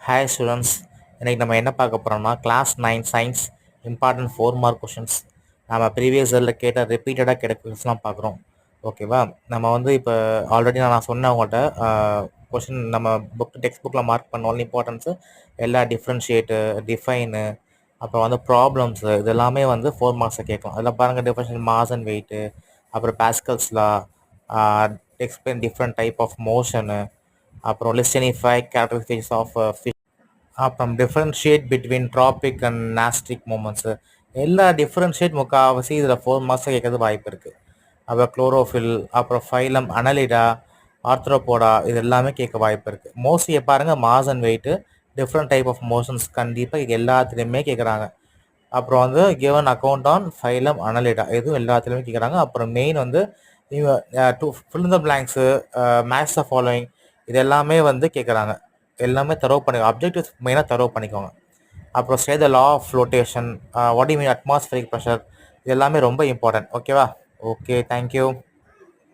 Hi students, இன்றைக்கி நம்ம என்ன பார்க்க போகிறோம்னா class 9 science important 4 mark questions. நம்ம ப்ரீவியஸ் இயரில் கேட்ட ரிப்பீட்டடாக கேட்ட கொஷின்ஸ்லாம் பார்க்குறோம். ஓகேவா? நம்ம வந்து இப்போ ஆல்ரெடி நான் சொன்னேன் உங்கள்கிட்ட கொஷின் நம்ம டெக்ஸ்ட் புக்கில் மார்க் பண்ண ஆல் இம்பார்ட்டன்ஸு எல்லா டிஃப்ரென்ஷியேட்டு, டிஃபைனு, அப்புறம் வந்து ப்ராப்ளம்ஸு இது எல்லாமே வந்து 4 மார்க்ஸை கேட்கலாம். அதில் பாருங்கள் டிஃபரன்ஷியல் மாஸ் அண்ட் வெயிட்டு, அப்புறம் Pascal's law, explain different type of motion, அப்புறம் லிஸ்ட் எனி 5 கேரக்டரிஸ்டிக்ஸ் ஆஃப் அப்புறம் differentiate between tropic and nastic movements எல்லா டிஃப்ரென்ஷியேட் முக்கால்வாசி இதில் 4 மார்க்ஸை கேட்கறது வாய்ப்பு இருக்குது. அப்புறம் குளோரோஃபில், அப்புறம் ஃபைலம் அனலிடா, ஆர்த்ரோபோடா இது எல்லாமே கேட்க வாய்ப்பு இருக்குது. மோஸ்ட்லி பாருங்கள் mass and weight, different type of motions கண்டிப்பாக எல்லாத்துலேயுமே கேட்குறாங்க. அப்புறம் வந்து given account on phylum annelida இதுவும் எல்லாத்துலேயுமே கேட்குறாங்க. அப்புறம் மெயின் வந்து two fill the blanks, match the following இது எல்லாமே வந்து கேட்குறாங்க. எல்லாமே தரவு பண்ணிக்கோங்க. அப்ஜெக்டிவ்ஸ் மெயினாக தரவு பண்ணிக்கோங்க. அப்புறம் state the law of flotation, what you mean atmospheric pressure இது எல்லாமே ரொம்ப இம்பார்ட்டன்ட். ஓகேவா? Okay, thank you.